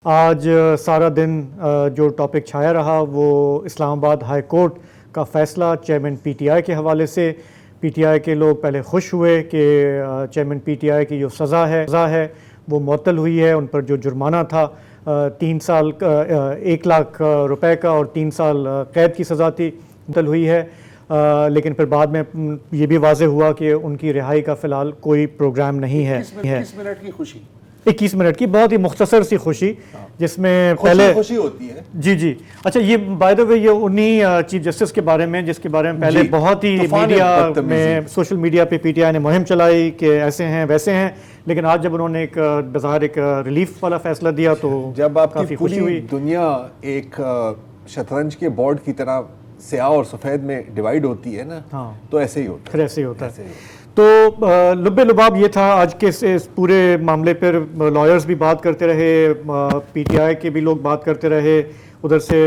آج سارا دن جو ٹاپک چھایا رہا وہ اسلام آباد ہائی کورٹ کا فیصلہ چیئرمین پی ٹی آئی کے حوالے سے. پی ٹی آئی کے لوگ پہلے خوش ہوئے کہ چیئرمین پی ٹی آئی کی جو سزا ہے وہ معطل ہوئی ہے. ان پر جو جرمانہ تھا 3 سال 1 لاکھ روپے کا اور 3 سال قید کی سزا تھی معطل ہوئی ہے. لیکن پھر بعد میں یہ بھی واضح ہوا کہ ان کی رہائی کا فی الحال کوئی پروگرام نہیں ہے. 21 منٹ کی خوشی 21 منٹ کی بہت ہی مختصر سی خوشی جس میں پہلے خوشی ہوتی ہے. جی اچھا یہ بائی دا وے یہ انہی چیف جسٹس کے بارے میں جس کے بارے میں پہلے بہت ہی میڈیا میں سوشل میڈیا پہ پی ٹی آئی نے مہم چلائی کہ ایسے ہیں ویسے ہیں, لیکن آج جب انہوں نے ایک بظاہر ایک ریلیف والا فیصلہ دیا تو جب آپ کافی کی خوشی ہوئی. دنیا ایک شطرنج کے بورڈ کی طرح سیاہ اور سفید میں ڈیوائیڈ ہوتی ہے نا, تو ایسے ہی ہوتا ہے. پھر ایسے ہی ہوتا ہے. تو لب لباب یہ تھا آج کے اس پورے معاملے پر. لائرز بھی بات کرتے رہے, پی ٹی آئی کے بھی لوگ بات کرتے رہے, ادھر سے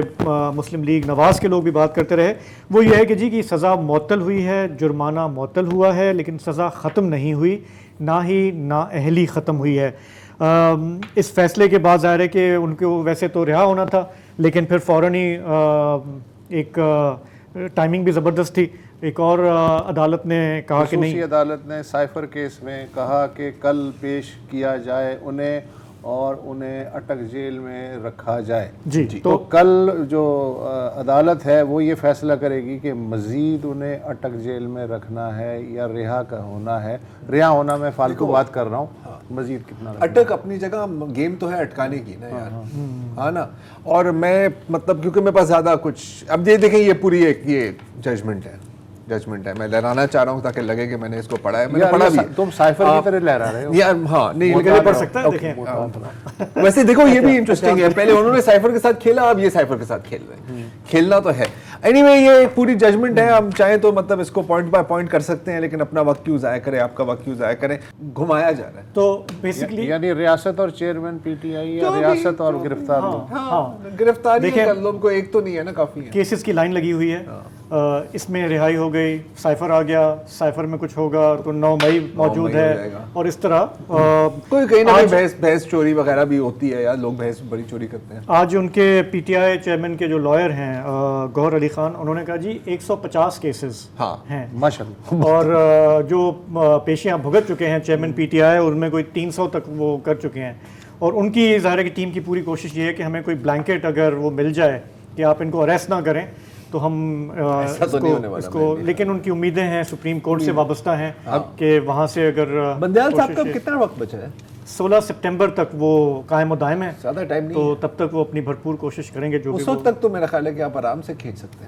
مسلم لیگ نواز کے لوگ بھی بات کرتے رہے. وہ یہ ہے کہ جی کی سزا معطل ہوئی ہے, جرمانہ معطل ہوا ہے, لیکن سزا ختم نہیں ہوئی, نہ ہی نااہلی ختم ہوئی ہے. اس فیصلے کے بعد ظاہر ہے کہ ان کو ویسے تو رہا ہونا تھا, لیکن پھر فوراً ہی ایک ٹائمنگ بھی زبردست تھی. ایک اور عدالت نے کہا کہ نہیں, خصوصی عدالت نے سائفر کیس میں کہا کہ کل پیش کیا جائے انہیں اور انہیں اٹک جیل میں رکھا جائے. جی تو کل جو عدالت ہے وہ یہ فیصلہ کرے گی کہ مزید انہیں اٹک جیل میں رکھنا ہے یا رہا ہونا ہے. رہا ہونا میں فالتو بات کر رہا ہوں, مزید کتنا اٹک اپنی جگہ گیم تو ہے اٹکانے کی نا یار, ہاں نا. اور میں مطلب کیونکہ میرے پاس زیادہ کچھ, اب یہ دیکھیں یہ پوری ایک یہ ججمنٹ ہے, میں لہرانا چاہ رہا ہوں تاکہ لگے کہ میں نے اس کو پڑھا ہے. میں نے پڑھا بھی ہے. تم سائفر کی طرح لہرا رہے ہو یار ہاں نہیں پڑھ سکتا ہے. دیکھیں ویسے دیکھو یہ بھی انٹرسٹنگ ہے, پہلے انہوں نے سائفر کے ساتھ کھیلا, اب یہ سائفر کے ساتھ کھیل رہے ہیں. کھیلنا تو ہے. اینی وے یہ پوری ججمنٹ ہے, ہم چاہیں تو مطلب اس کو پوائنٹ بائی پوائنٹ کر سکتے ہیں, لیکن اپنا وقت کیوں ضائع کریں, آپ کا وقت کیوں ضائع کریں, گھمایا جا رہا ہے. تو بیسکلی یعنی ریاست اور چیئرمین پی ٹی آئی یا ریاست اور گرفتار لوگ, گرفتاری لوگوں کو ایک تو نہیں ہے نا, کافی ہے. کیسز کی لائن لگی ہوئی ہے. اس میں رہائی ہو گئی, سائفر آ گیا, سائفر میں کچھ ہوگا تو 9 مئی موجود ہے, اور اس طرح کوئی کہیں نہ کہیں بحث چوری وغیرہ بھی ہوتی ہے یار, لوگ بحث بڑی چوری کرتے ہیں. آج ان کے پی ٹی آئی چیئرمین کے جو لائر ہیں گوہر علی خان, انہوں نے کہا جی 150 کیسز ہیں ماشاءاللہ, اور جو پیشیاں بھگت چکے ہیں چیئرمین پی ٹی آئی, ان میں کوئی 300 تک وہ کر چکے ہیں. اور ان کی ظاہر ہے کہ ٹیم کی پوری کوشش یہ ہے کہ ہمیں کوئی بلینکٹ اگر وہ مل جائے کہ آپ ان کو اریسٹ نہ کریں تو ہم اس کو, لیکن ان کی امیدیں ہیں سپریم کورٹ سے وابستہ ہیں کہ وہاں سے اگر بندیال صاحب کا کتنا وقت بچا ہے, 16 سپٹمبر تک وہ قائم و دائم ہے, زیادہ ٹائم نہیں تو تب تک وہ اپنی بھرپور کوشش کریں گے. جو اس وقت تک تو میرا خیال ہے کہ آپ آرام سے کھینچ سکتے ہیں.